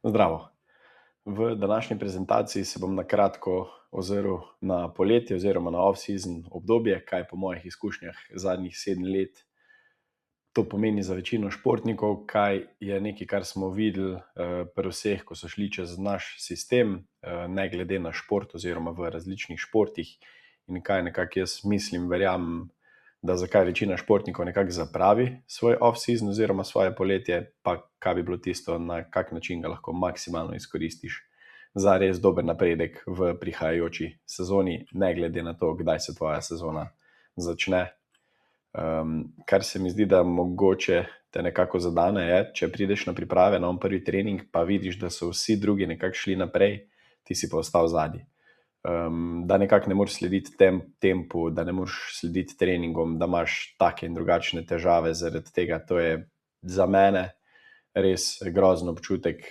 Zdravo. V današnji prezentaciji se bom na kratko ozrl na poletje oziroma na off-season obdobje, kaj po mojih izkušnjah zadnjih 7 let to pomeni za večino športnikov, kaj je nekaj, kar smo videli pri vseh, ko so šli čez naš sistem, ne glede na šport oziroma v različnih športih, in kaj nekako jaz mislim, verjamem, da zakaj večina športnikov nekako zapravi svoj off-season oziroma svoje poletje, pa kaj bi bilo tisto, na kak način ga lahko maksimalno izkoristiš za res dober napredek v prihajajoči sezoni, ne glede na to, kdaj se tvoja sezona začne. Kar se mi zdi, da mogoče te nekako zadane, je, če prideš na priprave na prvi trening, pa vidiš, da so vsi drugi nekako šli naprej, ti si pa ostal zadnji. Da nekako ne moreš slediti tempu, da ne moreš slediti treningom, da imaš take in drugačne težave zaradi tega. To je za mene res grozen občutek,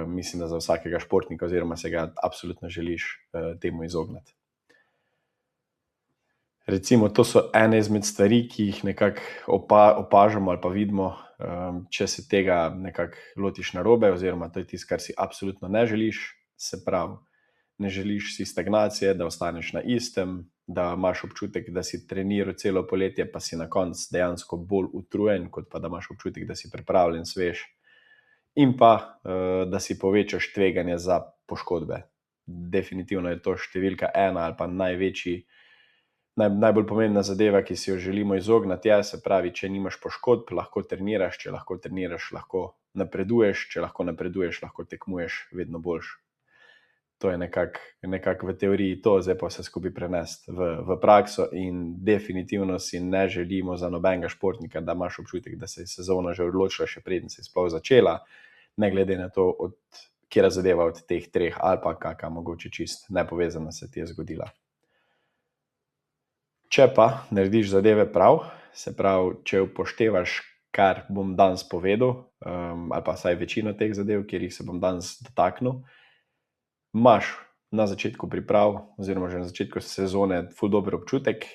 mislim, da za vsakega športnika, oziroma se ga absolutno želiš temu izogniti. Recimo, to so ene izmed stvari, ki jih nekako opažamo ali pa vidimo, če se tega nekako lotiš narobe, oziroma to je tisto, kar si absolutno ne želiš. Se pravi, ne želiš si stagnacije, da ostaneš na istem, da imaš občutek, da si treniral celo poletje, pa si na koncu dejansko bolj utrujen, kot pa da imaš občutek, da si pripravljen, svež. In pa, da si povečaš tveganje za poškodbe. Definitivno je to številka 1 ali pa najbolj pomembna zadeva, ki si jo želimo izogniti, je, se pravi, če nimaš poškodb, lahko treniraš, če lahko treniraš, lahko napreduješ, če lahko napreduješ, lahko tekmuješ vedno boljš. To je nekako v teoriji to, zdaj pa vse skupaj prenesti v prakso, in definitivno si ne želimo za nobenega športnika, da imaš občutek, da se je sezona že odločila, še preden se je sploh začela, ne glede na to, katera zadeva od teh 3 ali pa kakšna mogoče čist nepovezana se ti je zgodila. Če pa narediš zadeve prav, se pravi, če upoštevaš, kar bom danes povedal, ali pa vsaj večino teh zadev, kjer jih se bom danes dotaknil, imaš na začetku priprav oziroma že na začetku sezone ful dober občutek,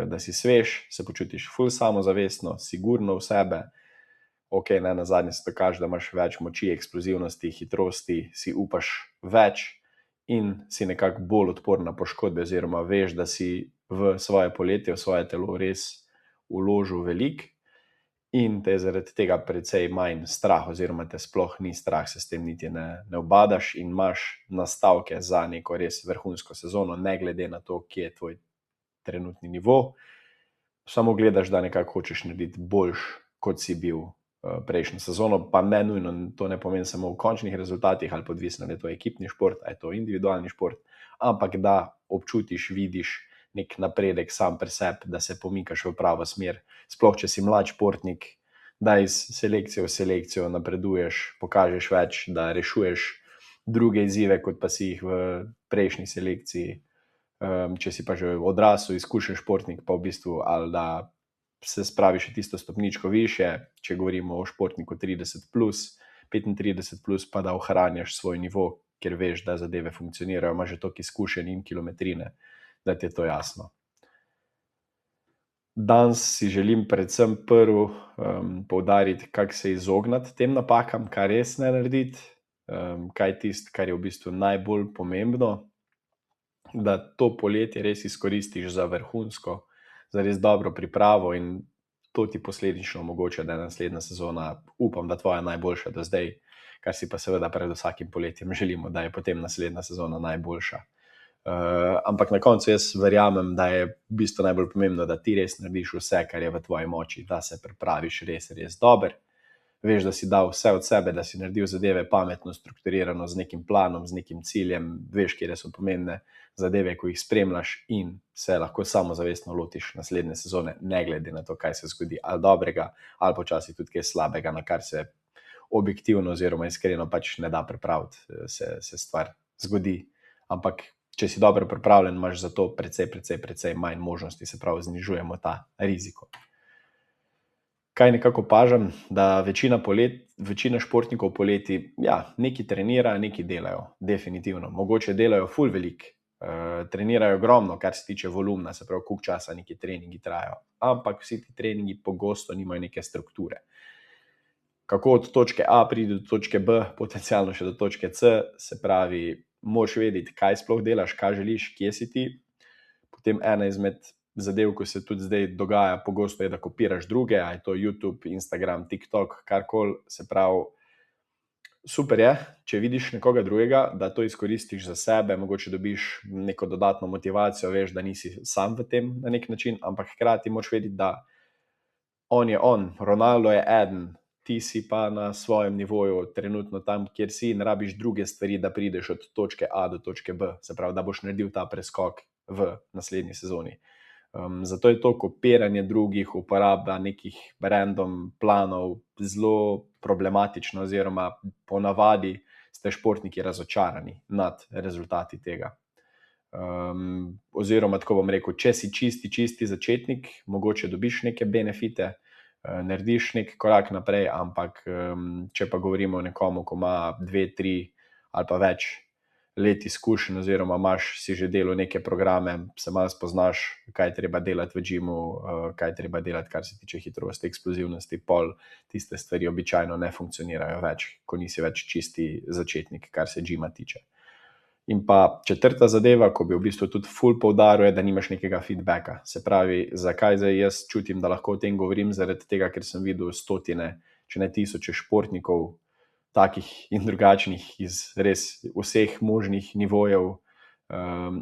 da si svež, se počutiš ful samozavestno, sigurno v sebe. Ok, ne nazadnje se to kaže, da imaš več moči, eksplozivnosti, hitrosti, si upaš več in si nekako bolj odporen na poškodbe, oziroma veš, da si v svoje poletje, v svoje telo res vložil veliko in te je zaradi tega precej manj strah, oziroma te sploh ni strah, se s tem niti ne ubadaš in imaš nastavke za neko res vrhunsko sezono, ne glede na to, kje je tvoj trenutni nivo. Samo gledaš, da nekako hočeš narediti boljš, kot si bil prejšnjo sezono, pa ne nujno, to ne pomeni samo v končnih rezultatih, ali pa odvisno, ali je to ekipni šport, ali je to individualni šport, ampak da občutiš, vidiš nek napredek sam pri sebi, da se pomikaš v pravo smer. Sploh, če si mlad športnik, da iz selekcije v selekcijo napreduješ, pokažeš več, da rešuješ druge izzive, kot pa si jih v prejšnji selekciji. Če si pa že odrasel, izkušen športnik, pa v bistvu ali da se spraviš tisto stopničko više, če govorimo o športniku 30+, 35+, pa da ohranjaš svoj nivo, ker veš, da zadeve funkcionirajo, imaš že toliko izkušenj in kilometrine, da ti je to jasno. Danes si želim predvsem prvo poudariti, kako se izogniti tem napakam, kaj res ne narediti, kaj je tisto, kar je v bistvu najbolj pomembno, da to poletje res izkoristiš za vrhunsko, za res dobro pripravo, in to ti posledično omogoča, da je naslednja sezona, upam, da tvoja najboljša do zdaj, kar si pa seveda pred vsakim poletjem želimo, da je potem naslednja sezona najboljša. Ampak na koncu jaz verjamem, da je v bistvu najbolj pomembno, da ti res narediš vse, kar je v tvoji moči, da se pripraviš res dober. Veš, da si dal vse od sebe, da si naredil zadeve pametno, strukturirano, z nekim planom, z nekim ciljem, veš, kje so pomembne zadeve, ko jih spremljaš, in se lahko samozavestno lotiš naslednje sezone, ne glede na to, kaj se zgodi, ali dobrega, ali počasi tudi kaj slabega, na kar se objektivno oziroma iskreno pač ne da pripraviti, se stvar zgodi. Ampak če si dobro pripravljen, imaš za to precej manj možnosti, se pravi, znižujemo ta riziko. Kaj nekako opažam, da večina športnikov poleti, nekaj trenira, nekaj delajo, definitivno. Mogoče delajo ful veliko, trenirajo ogromno, kar se tiče volumna, se pravi, koliko časa neki treningi trajajo. Ampak vsi ti treningi pogosto nimajo neke strukture. kako od točke A priti do točke B, potencialno še do točke C, se pravi, moraš vedeti, kaj sploh delaš, kaj želiš, kje si ti. Potem ena izmed zadev, ko se tudi zdaj dogaja, pogosto je, da kopiraš druge, a je to YouTube, Instagram, TikTok, karkoli, se pravi, super je, če vidiš nekoga drugega, da to izkoristiš za sebe, mogoče dobiš neko dodatno motivacijo, veš, da nisi sam v tem na nek način, ampak hkrati moraš vedeti, da on je on, Ronaldo je eden, ti si pa na svojem nivoju trenutno tam, kjer si in rabiš druge stvari, da prideš od točke A do točke B, se pravi, da boš naredil ta preskok v naslednji sezoni. Zato je to kopiranje drugih, uporaba nekih random planov zelo problematično, oziroma ponavadi ste športniki razočarani nad rezultati tega. Oziroma, tako bom rekel, če si čisti začetnik, mogoče dobiš neke benefite, narediš nek korak naprej, ampak če pa govorimo o nekomu, ko ima 2, 3 ali pa več let izkušenj, oziroma si že delal neke programe, se malo spoznaš, kaj treba delati v džimu, kaj treba delati, kar se tiče hitrosti, eksplozivnosti, pol tiste stvari običajno ne funkcionirajo več, ko nisi več čisti začetnik, kar se džima tiče. In pa četrta zadeva, ko bi v bistvu tudi ful poudaril, je, da nimaš nekega feedbacka. Se pravi, zakaj zdaj jaz čutim, da lahko o tem govorim, zaradi tega, ker sem videl stotine, če ne tisoče športnikov, takih in drugačnih, iz res vseh možnih nivojev,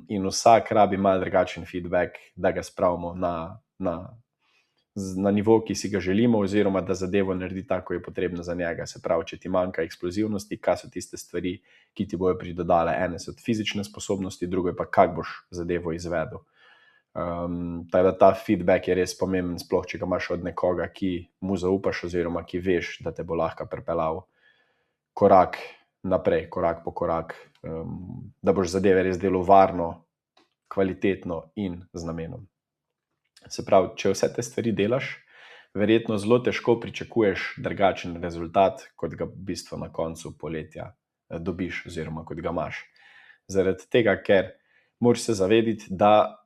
in vsak rabi malo drugačen feedback, da ga spravimo na nivo, ki si ga želimo, oziroma da zadevo naredi tako, je potrebno za njega. Se pravi, če ti manjka eksplozivnosti, kaj so tiste stvari, ki ti bojo pridodale. Ene so fizične sposobnosti, drugo je pa, kako boš zadevo izvedel. Tako da ta feedback je res pomemben, sploh če ga imaš od nekoga, ki mu zaupaš, oziroma ki veš, da te bo lahko pripeljal korak naprej, korak po korak, da boš zadeve res delal varno, kvalitetno in z namenom. Se pravi, če vse te stvari delaš, verjetno zelo težko pričakuješ drugačen rezultat, kot ga v bistvu na koncu poletja dobiš, oziroma kot ga imaš. Zaradi tega, ker moraš se zavedati, da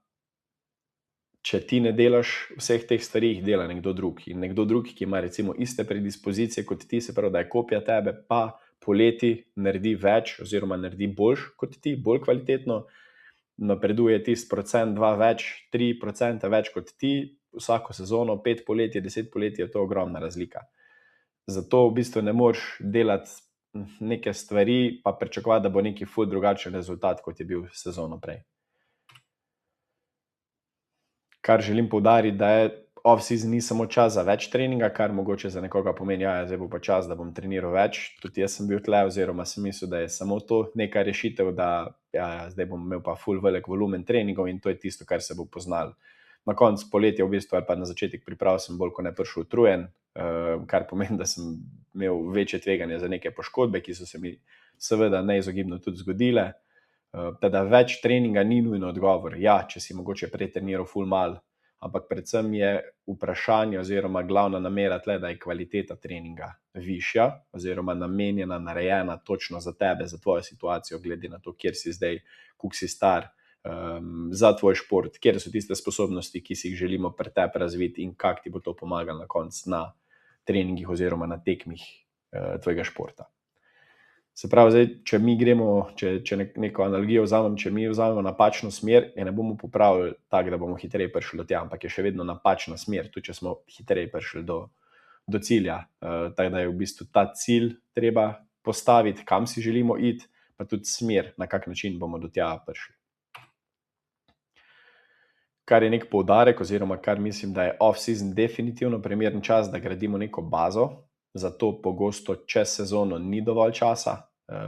če ti ne delaš vseh teh stvari, jih dela nekdo drug. In nekdo drug, ki ima recimo iste predispozicije kot ti, se pravi, da je kopija tebe, pa poleti naredi več, oziroma naredi boljš kot ti, bolj kvalitetno, napreduje tisti 1%, 2 več, 3% več kot ti, vsako sezono, 5 poletij, 10 poletij, je to ogromna razlika. Zato v bistvu ne moreš delati neke stvari, pa pričakovati, da bo neki ful drugačen rezultat, kot je bil sezono prej. Kar želim poudariti, da je off-season ni samo čas za več treninga, kar mogoče za nekoga pomeni, ja, zdaj bo pa čas, da bom treniral več. Tudi jaz sem bil tle, oziroma sem mislil, da je samo to neka rešitev, da zdaj bom imel pa ful velik volumen treningov in to je tisto, kar se bo poznalo. Na koncu poletja v bistvu, ali pa na začetek priprav, sem bolj kot ne prišel utrujen, kar pomeni, da sem imel večje tveganje za neke poškodbe, ki so se mi seveda neizogibno tudi zgodile. Teda več treninga ni nujno odgovor. Ja, če si mogoče pretreniral ful mal, ampak predvsem je vprašanje oziroma glavna namera tle, da je kvaliteta treninga višja, oziroma namenjena, narejena točno za tebe, za tvojo situacijo, glede na to, kjer si zdaj, koliko si star, za tvoj šport, kjer so tiste sposobnosti, ki si jih želimo pri tebi razviti in kako ti bo to pomagalo na koncu na treningih oziroma na tekmih tvojega športa. Se pravi, zdaj, če mi gremo, če neko analogijo vzamem, če mi vzamemo napačno smer, je ne bomo popravili tako, da bomo hitreje prišli do tja, ampak je še vedno napačna smer, tudi če smo hitreje prišli do cilja. Tako da je v bistvu ta cilj treba postaviti, kam si želimo iti, pa tudi smer, na kak način bomo do tja prišli. Kar je nek poudarek, oziroma kar mislim, da je off-season definitivno primeren čas, da gradimo neko bazo. Zato pogosto čez sezono ni dovolj časa,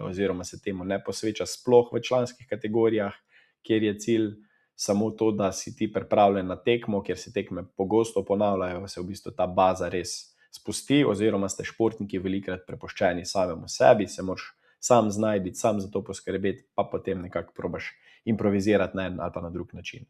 oziroma se temu ne posveča sploh v članskih kategorijah, kjer je cilj samo to, da si ti pripravljen na tekmo, kjer se tekme pogosto ponavljajo, se v bistvu ta baza res spusti, oziroma ste športniki velikrat prepuščeni samemu sebi, se moraš sam znajti, sam za to poskrbeti, pa potem nekako probaš improvizirati na en ali pa na drug način.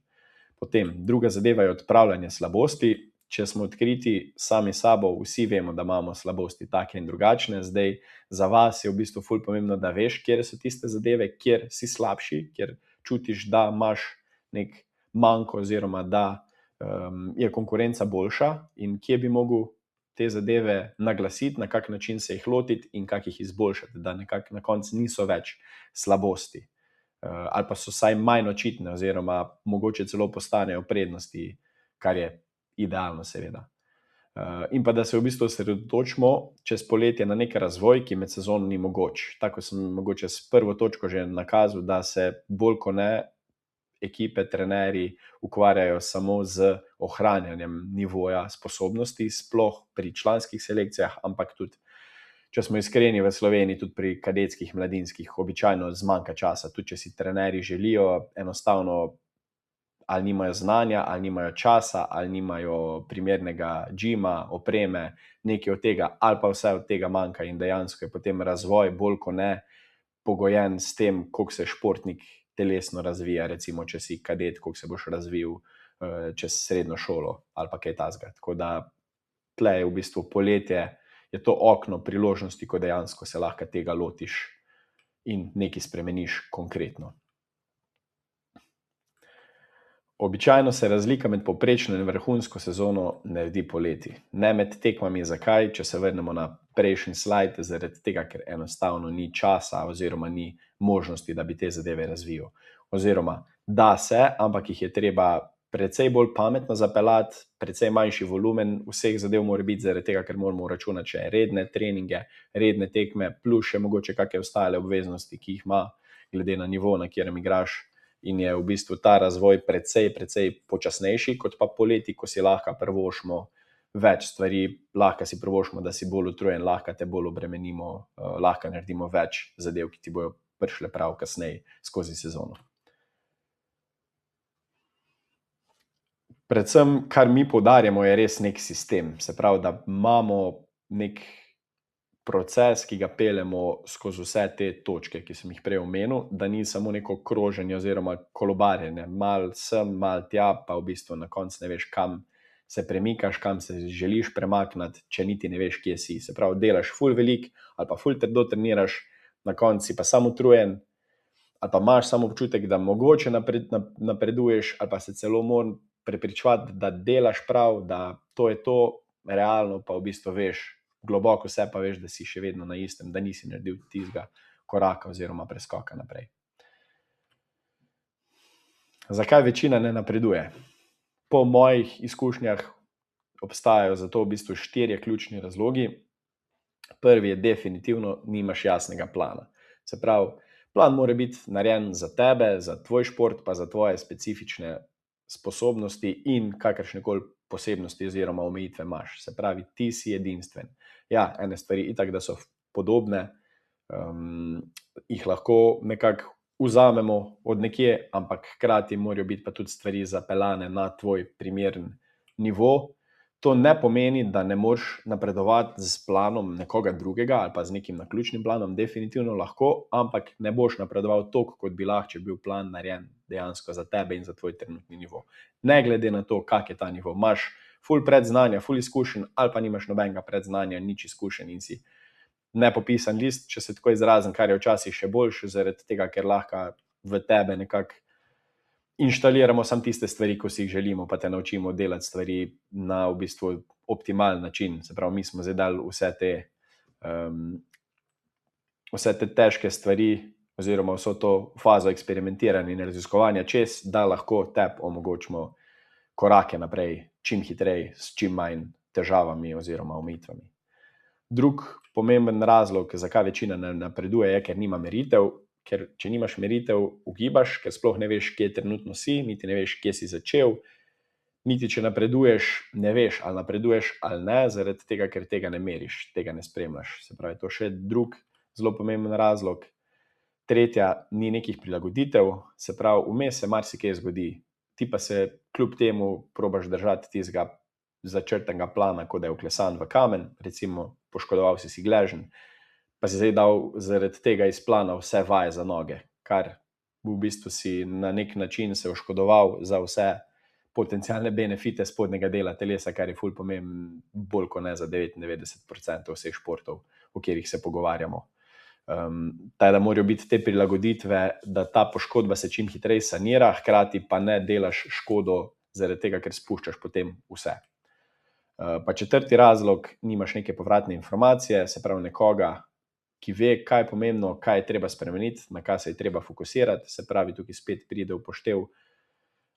Potem druga zadeva je odpravljanje slabosti. Če smo odkriti sami sabo, vsi vemo, da imamo slabosti take in drugačne. Zdaj, za vas je v bistvu ful pomembno, da veš, kje so tiste zadeve, kjer si slabši, kjer čutiš, da imaš nek manko, oziroma da je konkurenca boljša in kje bi mogel te zadeve naglasiti, na kak način se jih lotiti in kak jih izboljšati, da nekako na koncu niso več slabosti. Ali pa so vsaj manj očitne, oziroma mogoče celo postanejo prednosti, kar je idealno, seveda. In pa da se v bistvu osredotočimo čez poletje na nek razvoj, ki med sezono ni mogoč. Tako sem mogoče s prvo točko že nakazal, da se bolj kot ne ekipe, trenerji ukvarjajo samo z ohranjanjem nivoja sposobnosti, sploh pri članskih selekcijah, ampak tudi, če smo iskreni, v Sloveniji, tudi pri kadetskih, mladinskih, običajno zmanjka časa. Tudi če si trenerji želijo, enostavno ali nimajo znanja, ali nimajo časa, ali nimajo primernega džima, opreme, nekaj od tega, ali pa vse od tega manjka in dejansko je potem razvoj bolj kot ne pogojen s tem, koliko se športnik telesno razvija, recimo, če si kadet, koliko se boš razvil čez srednjo šolo ali pa kaj takega. Tako da tle je v bistvu poletje, je to okno priložnosti, ko dejansko se lahko tega lotiš in nekaj spremeniš konkretno. Običajno se razlika med povprečno in vrhunsko sezono naredi poleti. Ne med tekmami. Zakaj? Če se vrnemo na prejšnji slajd, zaradi tega, ker enostavno ni časa oziroma ni možnosti, da bi te zadeve razvijal. Oziroma, da se, ampak jih je treba precej bolj pametno zapeljati, precej manjši volumen vseh zadev mora biti, zaradi tega, ker moramo računati še redne treninge, redne tekme, plus še mogoče kakšne ostale obveznosti, ki jih ima glede na nivo, na katerem igraš. In je v bistvu ta razvoj precej počasnejši kot pa poleti, ko si lahko privoščimo več stvari, lahko si privoščimo, da si bolj utrujen, lahko te bolj obremenimo, lahko naredimo več zadev, ki ti bojo prišle prav kasneje skozi sezono. Predvsem, kar mi poudarjamo, je res nek sistem. Se pravi, da imamo nek proces, ki ga peljemo skozi vse te točke, ki sem jih prej omenil, da ni samo neko kroženje oziroma kolobarjenje, mal sem, mal tja, pa v bistvu na koncu ne veš, kam se premikaš, kam se želiš premakniti, če niti ne veš, kje si. Se pravi, delaš ful velik ali pa ful trdo treniraš, na koncu si pa samo utrujen, ali pa imaš samo občutek, da mogoče napreduješ, ali pa se celo moram prepričevati, da delaš prav, da to je to, realno pa v bistvu veš, globoko vse pa veš, da si še vedno na istem, da nisi naredil tistega koraka oziroma preskoka naprej. Zakaj večina ne napreduje? Po mojih izkušnjah obstajajo za to v bistvu 4 ključni razlogi. Prvi je definitivno, nimaš jasnega plana. Se pravi, plan mora biti narejen za tebe, za tvoj šport, pa za tvoje specifične sposobnosti in kakršnekoli posebnosti oziroma omejitve imaš. Se pravi, ti si edinstven. Ja, ene stvari itak, da so podobne, jih lahko nekako vzamemo od nekje, ampak hkrati morajo biti pa tudi stvari zapeljane na tvoj primeren nivo. To ne pomeni, da ne moreš napredovati z planom nekoga drugega ali pa z nekim naključnim planom, definitivno lahko, ampak ne boš napredoval toliko, kot bi lahko, če bi bil plan narejen dejansko za tebe in za tvoj trenutni nivo. Ne glede na to, kak je ta nivo. Imaš ful predznanja, ful izkušenj ali pa nimaš nobenega predznanja, nič izkušenj in si nepopisan list, če se tako izrazim, kar je včasih še boljše, zaradi tega, ker lahko v tebe nekako inštaliramo samo tiste stvari, ko si jih želimo, pa te naučimo delati stvari na v bistvu optimalen način. Se pravi, mi smo zdaj dali vse te težke stvari oziroma vso to fazo eksperimentiranja in raziskovanja čez, da lahko tebi omogočimo korake naprej čim hitreje, s čim manj težavami oziroma omejitvami. Drug pomemben razlog, zakaj večina ne napreduje, je, ker nima meritev. Ker če nimaš meritev, ugibaš, ker sploh ne veš, kje trenutno si, niti ne veš, kje si začel, niti če napreduješ, ne veš, ali napreduješ ali ne, zaradi tega, ker tega ne meriš, tega ne spremljaš. Se pravi, to je še drug zelo pomemben razlog. Tretja, ni nekih prilagoditev, se pravi, vmes se marsikaj zgodi. Ti pa se kljub temu probaš držati tistega začrtanega plana, kot da je vklesan v kamen, recimo poškodoval si gleženj, pa si zdaj dal zaradi tega iz plana vse vaje za noge, kar v bistvu si na nek način se oškodoval za vse potencialne benefite spodnjega dela telesa, kar je ful pomemben, bolj kot ne za 99% vseh športov, o katerih se pogovarjamo. Da morajo biti te prilagoditve, da ta poškodba se čim hitreje sanira, hkrati pa ne delaš škodo zaradi tega, ker spuščaš potem vse. Pa četrti razlog, nimaš neke povratne informacije, se pravi nekoga, ki ve, kaj je pomembno, kaj je treba spremeniti, na kaj se je treba fokusirati, se pravi, tukaj spet pride v poštev.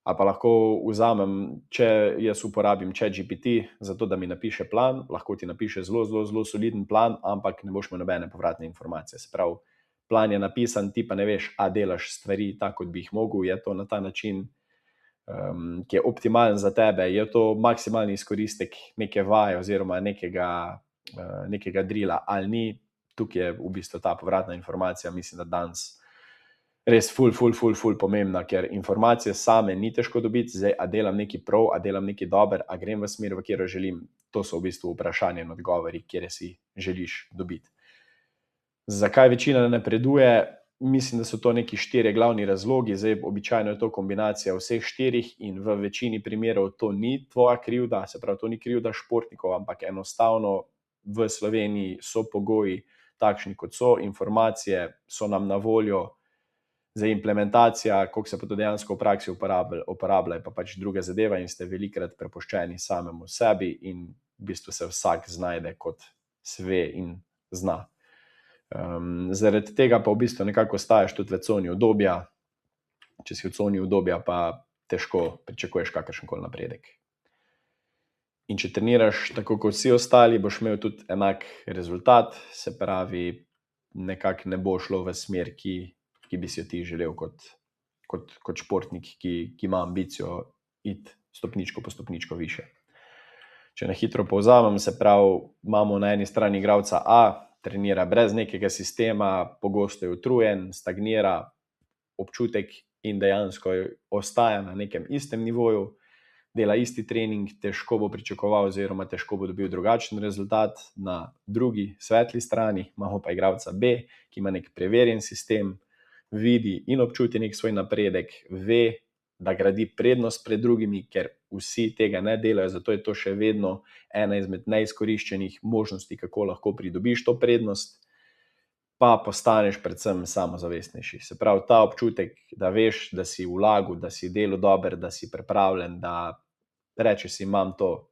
Ali pa lahko vzamem, če jaz uporabim ChatGPT za to, da mi napiše plan, lahko ti napiše zelo soliden plan, ampak ne boš imel nobene povratne informacije. Se pravi, plan je napisan, ti pa ne veš, a delaš stvari tako, kot bi jih mogel, je to na ta način, ki je optimalen za tebe, je to maksimalni izkoristek neke vaje oziroma nekega drila ali ni. Tukaj je v bistvu ta povratna informacija, mislim, da danes res ful pomembna, ker informacije same ni težko dobiti, zdaj, a delam nekaj prav, a delam nekaj dober, a grem v smer, v katero želim, to so v bistvu vprašanja in odgovori, kjer si želiš dobiti. Zakaj večina ne napreduje? Mislim, da so to neki 4 glavni razlogi, zdaj običajno je to kombinacija vseh 4 in v večini primerov to ni tvoja krivda, se pravi, to ni krivda športnikov, ampak enostavno v Sloveniji so pogoji takšni, kot so, informacije so nam na voljo, za implementacija, koliko se pa to dejansko v praksi uporablja, je pa pač druga zadeva in ste velikrat prepuščeni samemu sebi in v bistvu se vsak znajde, kot sve in zna. Zaradi tega pa v bistvu nekako ostaješ tudi v coni udobja. Če si v coni udobja, pa težko pričakuješ kakršenkoli napredek. In če treniraš tako kot vsi ostali, boš imel tudi enak rezultat, se pravi, nekako ne bo šlo v smer, ki bi si jo ti želel kot športnik, ki ima ambicijo iti stopničko po stopničko više. Če na hitro povzamem, se pravi, imamo na eni strani igralca A, trenira brez nekega sistema, pogosto je utrujen, stagnira občutek in dejansko ostaja na nekem istem nivoju, dela isti trening, težko bo pričakoval oziroma težko bo dobil drugačen rezultat. Na drugi svetli strani imamo pa igralca B, ki ima nek preverjen sistem, vidi in občuti nek svoj napredek, ve, da gradi prednost pred drugimi, ker vsi tega ne delajo, zato je to še vedno ena izmed neizkoriščenih možnosti, kako lahko pridobiš to prednost, pa postaneš predvsem samozavestnejši. Se pravi, ta občutek, da veš, da si vlagal, da si delal dober, da si pripravljen, da rečeš si, imam to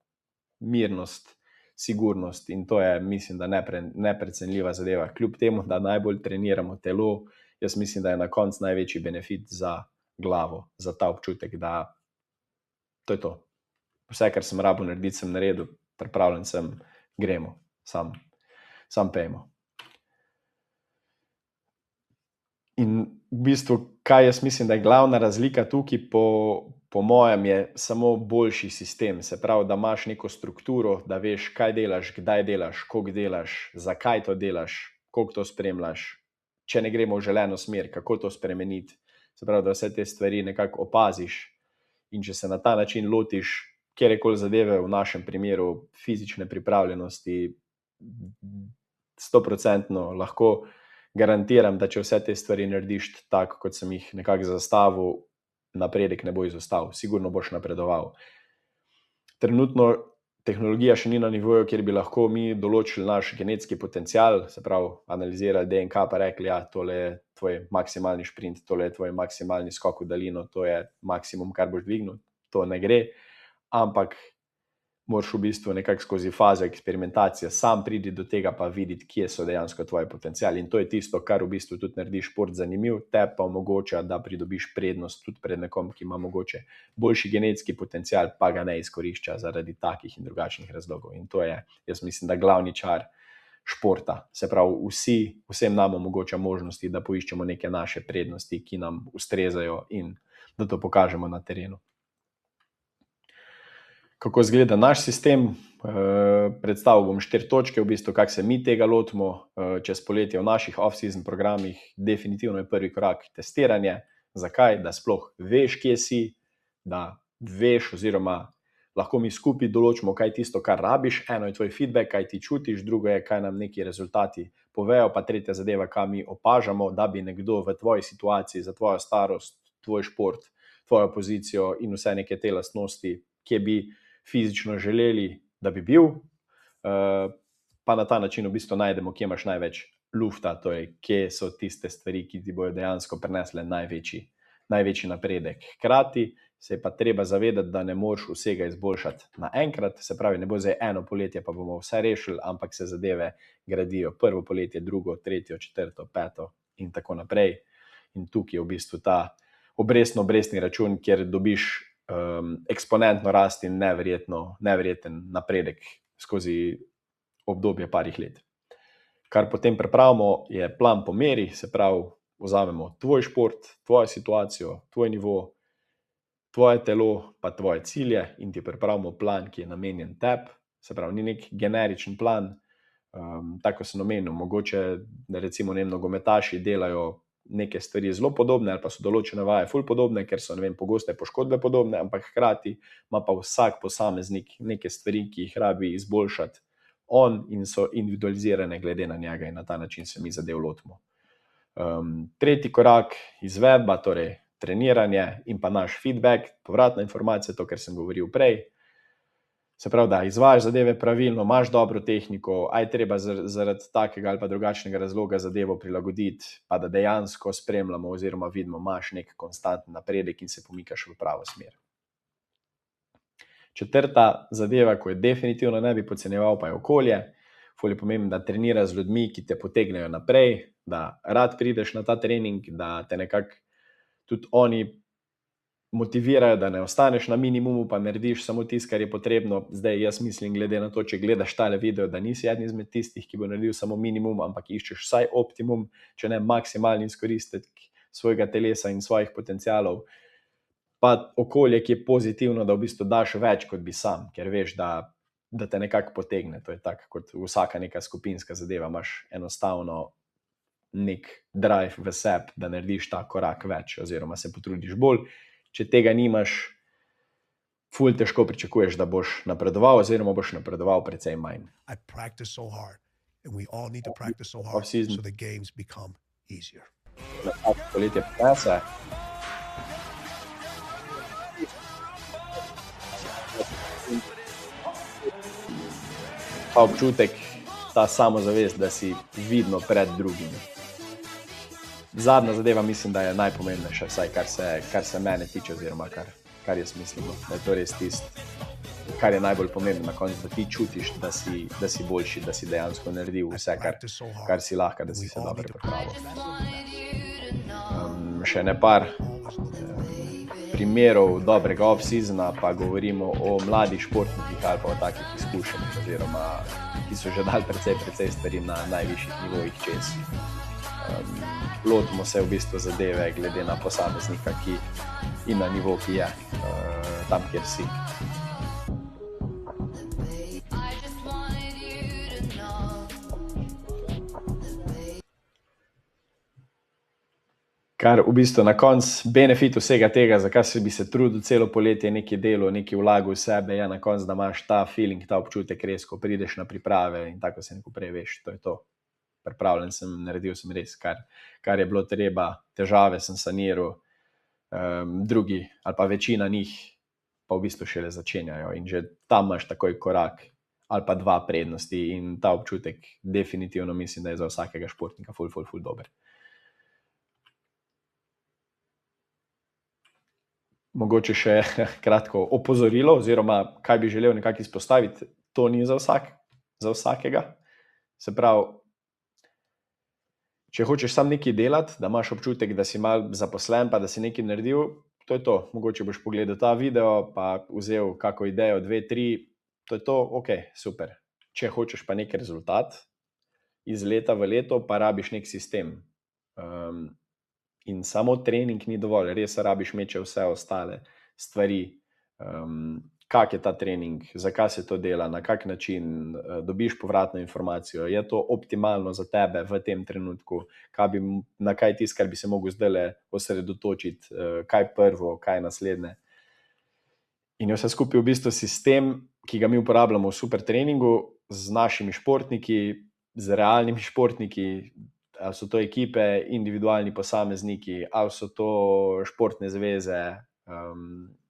mirnost, sigurnost in to je, mislim, da neprecenljiva zadeva. Kljub temu, da najbolj treniramo telo, jaz mislim, da je na koncu največji benefit za glavo, za ta občutek, da to je to. Vse, kar sem rabil narediti, sem naredil, pripravljen sem, gremo, sam pejmo. In v bistvu, kaj jaz mislim, da je glavna razlika tukaj, po mojem, je samo boljši sistem. Se pravi, da imaš neko strukturo, da veš, kaj delaš, kdaj delaš, koliko delaš, zakaj to delaš, koliko to spremljaš, če ne gremo v želeno smer, kako to spremeniti. Se pravi, da vse te stvari nekako opaziš in če se na ta način lotiš kjerkoli zadeve, v našem primeru fizične pripravljenosti, 100% lahko garantiram, da če vse te stvari narediš tako, kot sem jih nekako zastavil, napredek ne bo izostal, sigurno boš napredoval. Trenutno tehnologija še ni na nivoju, kjer bi lahko mi določili naš genetski potencial, se pravi, analizirali DNK pa rekli, ja, tole je tvoj maksimalni šprint, tole je tvoj maksimalni skok v daljino, to je maksimum, kar boš dvignil, to ne gre, ampak moraš v bistvu nekako skozi fazo eksperimentacije sam priti do tega, pa videti, kje so dejansko tvoji potenciali. In to je tisto, kar v bistvu tudi naredi šport zanimiv, te pa omogoča, da pridobiš prednost tudi pred nekom, ki ima mogoče boljši genetski potencial, pa ga ne izkorišča zaradi takih in drugačnih razlogov. In to je, jaz mislim, da glavni čar športa. Se pravi, vsem nam omogoča možnosti, da poiščemo neke naše prednosti, ki nam ustrezajo in da to pokažemo na terenu. Kako izgleda naš sistem? Predstavil bom 4 točke, v bistvu, kako se mi tega lotimo čez poletje v naših off-season programih. Definitivno je prvi korak testiranje. Zakaj? Da sploh veš, kje si, da veš oziroma lahko mi skupaj določimo, kaj je tisto, kar rabiš. Eno je tvoj feedback, kaj ti čutiš, drugo je, kaj nam neki rezultati povejo, pa tretja zadeva, kaj mi opažamo, da bi nekdo v tvoji situaciji, za tvojo starost, tvoj šport, tvojo pozicijo in vse neke te lastnosti, kje bi fizično želeli, da bi bil, pa na ta način v bistvu najdemo, kje imaš največ lufta, torej kje so tiste stvari, ki ti bojo dejansko prinesle največji napredek. Hkrati se je pa treba zavedati, da ne moreš vsega izboljšati naenkrat, se pravi, ne bo zdaj eno poletje, pa bomo vse rešili, ampak se zadeve gradijo prvo poletje, drugo, tretjo, četrto, peto in tako naprej. In tukaj je v bistvu ta obrestni račun, kjer dobiš eksponentno rast in neverjeten napredek skozi obdobje parih let. Kar potem pripravimo, je plan po meri, se pravi, vzamemo tvoj šport, tvojo situacijo, tvoj nivo, tvoje telo, pa tvoje cilje in ti pripravimo plan, ki je namenjen tebi. Se pravi, ni nek generičen plan, tako sem omenil, mogoče recimo nogometaši delajo neke stvari zelo podobne ali pa so določene vaje ful podobne, ker so pogoste poškodbe podobne, ampak hkrati ima pa vsak posameznik neke stvari, ki jih rabi izboljšati on in so individualizirane glede na njega in na ta način se mi zadev lotimo. Tretji korak, izvedba, torej treniranje in pa naš feedback, povratna informacija, to, kar sem govoril prej. Se pravi, da izvajaš zadeve pravilno, imaš dobro tehniko, aj treba zaradi takega ali pa drugačnega razloga zadevo prilagoditi, pa da dejansko spremljamo oziroma vidimo, imaš nek konstanten napredek in se pomikaš v pravo smer. Četrta zadeva, ko je definitivno ne bi podcenjeval, pa je okolje. Ful je pomembno, da treniraš z ljudmi, ki te potegnejo naprej, da rad prideš na ta trening, da te nekako tudi oni motivirajo, da ne ostaneš na minimumu, pa narediš samo tisto, kar je potrebno. Zdaj jaz mislim, glede na to, če gledaš tale video, da nisi eden izmed tistih, ki bo naredil samo minimum, ampak iščeš vsaj optimum, če ne maksimalni izkoristek svojega telesa in svojih potencialov, pa okolje, ki je pozitivno, da v bistvu daš več, kot bi sam, ker veš, da te nekako potegne. To je tako kot vsaka neka skupinska zadeva, imaš enostavno nek drive v sebi, da narediš ta korak več oziroma se potrudiš bolj. Če tega nimaš, ful težko pričakuješ, da boš napredoval oziroma boš napredoval precej manj. I practice so hard and we all need to practice so hard so the games become easier. Poletje prinese. Ta občutek, ta samozavest, da si vidno pred drugimi. Zadnja zadeva mislim, da je najpomembnejša, vsaj kar se mene tiče oziroma kar jaz mislim, da je to res tisto, kar je najbolj pomembno na koncu, da ti čutiš, da si boljši, da si dejansko naredil vse, kar si lahko, da si se dobro pripravil. Še ne par primerov dobrega off-seasona, pa govorimo o mladih športnikih ali pa o takih izkušenjih oziroma, ki so že dali precej stvari na najvišjih nivojih čez. Lotimo se v bistvu zadeve glede na posameznika in na nivo, ki je tam, kjer si. Kar v bistvu na koncu benefit vsega tega, zakaj bi se trudil celo poletje, nekaj delo, nekaj vlagal v sebe, je na koncu, da imaš ta feeling, ta občutek res, ko prideš na priprave in tako se neko prej veš, to je to. Pripravljen sem, naredil sem res, kar je bilo treba, težave sem saniral, drugi ali pa večina njih pa v bistvu šele začenjajo in že tam imaš takoj korak ali pa dva prednosti in ta občutek definitivno mislim, da je za vsakega športnika ful dober. Mogoče še kratko opozorilo oziroma kaj bi želel nekako izpostaviti, to ni za vsakega. Se pravi, če hočeš sam nekaj delati, da imaš občutek, da si malo zaposlen, pa da si nekaj naredil, to je to. Mogoče boš pogledal ta video, pa vzel kako idejo, 2, 3, to je to, ok, super. Če hočeš pa nek rezultat, iz leta v leto pa rabiš nek sistem. In samo trening ni dovolj, res rabiš meče vse ostale stvari. Kak je ta trening, zakaj se to dela, na kak način, dobiš povratno informacijo, je to optimalno za tebe v tem trenutku, na kaj tisto, kar bi se mogel zdajle osredotočiti, kaj prvo, kaj naslednje. In je vse skupaj v bistvu sistem, ki ga mi uporabljamo v super treningu z našimi športniki, z realnimi športniki, ali so to ekipe, individualni posamezniki, ali so to športne zveze,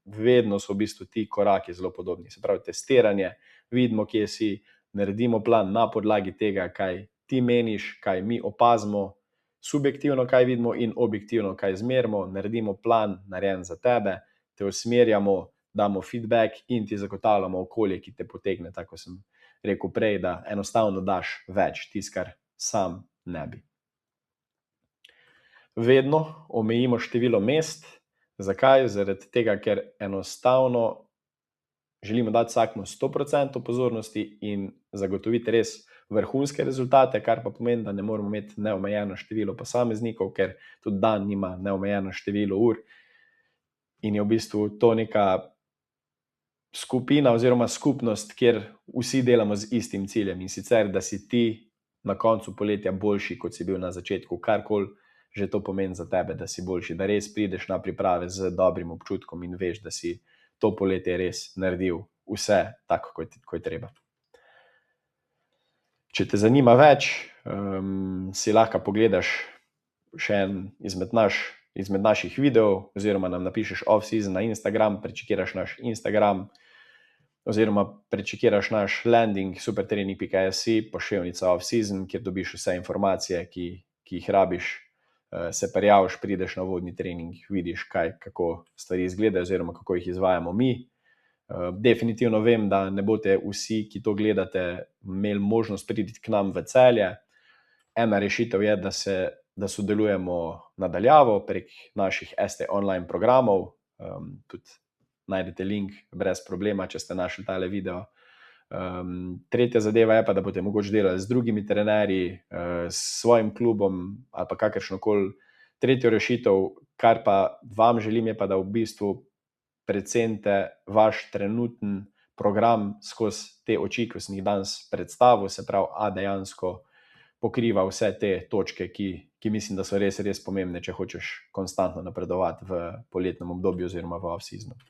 vedno so v bistvu ti koraki zelo podobni. Se pravi, testiranje, vidimo, kje si, naredimo plan na podlagi tega, kaj ti meniš, kaj mi opazimo, subjektivno, kaj vidimo in objektivno, kaj zmerimo, naredimo plan, narejen za tebe, te usmerjamo, damo feedback in ti zagotavljamo okolje, ki te potegne, tako sem rekel prej, da enostavno daš več, tisto, kar sam ne bi. Vedno omejimo število mest. Zakaj? Zaradi tega, ker enostavno želimo dati vsakmu 100% pozornosti in zagotoviti res vrhunske rezultate, kar pa pomeni, da ne moramo imeti neomejeno število posameznikov, ker tudi dan nima neomejeno število ur in je v bistvu to neka skupina oziroma skupnost, kjer vsi delamo z istim ciljem, in sicer, da si ti na koncu poletja boljši, kot si bil na začetku, karkoli že to pomeni za tebe, da si boljši, da res prideš na priprave z dobrim občutkom in veš, da si to poletje res naredil vse tako, kot je treba. Če te zanima več, si lahko pogledaš še en izmed naših videov, oziroma nam napišeš off-season na Instagram, prečekiraš naš Instagram, oziroma prečekiraš naš landing supertrening.si, pošiljnica off-season, kjer dobiš vse informacije, ki jih rabiš, se prijaviš, prideš na vodni trening, vidiš, kako stvari izgledajo oziroma kako jih izvajamo mi. Definitivno vem, da ne boste vsi, ki to gledate, imeli možnost priti k nam v Celje. Ena rešitev je, da sodelujemo nadaljavo prek naših ST online programov. Tudi najdete link brez problema, če ste našli tale video. Tretja zadeva je pa, da boste mogoče delali z drugimi trenerji, s svojim klubom ali pa kakršnokoli tretjo rešitev. Kar pa vam želim, je pa, da v bistvu precenite vaš trenuten program skozi te oči, ki sem jih danes predstavil, se pravi, a dejansko pokriva vse te točke, ki mislim, da so res, res pomembne, če hočeš konstantno napredovati v poletnem obdobju oziroma v off-seasonu.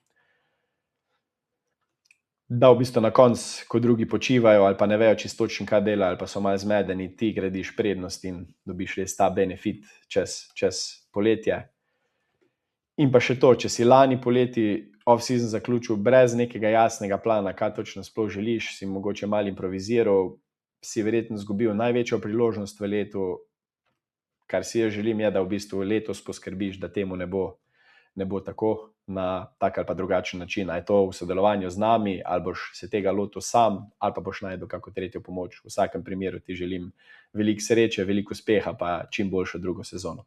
Da v bistvu na koncu, ko drugi počivajo ali pa ne vejo čisto točno, kaj dela, ali pa so malo zmedeni, ti gradiš prednost in dobiš res ta benefit čez poletje. In pa še to, če si lani poleti off-season zaključil brez nekega jasnega plana, kaj točno sploh želiš, si mogoče malo improviziral, si verjetno izgubil največjo priložnost v letu. Kar si jaz želim, je, da v bistvu letos poskrbiš, da temu ne bo tako, na tak ali pa drugačen način. A je to v sodelovanju z nami, ali boš se tega lotil sam, ali pa boš najdel kako tretjo pomoč. V vsakem primeru ti želim veliko sreče, veliko uspeha, pa čim boljšo drugo sezono.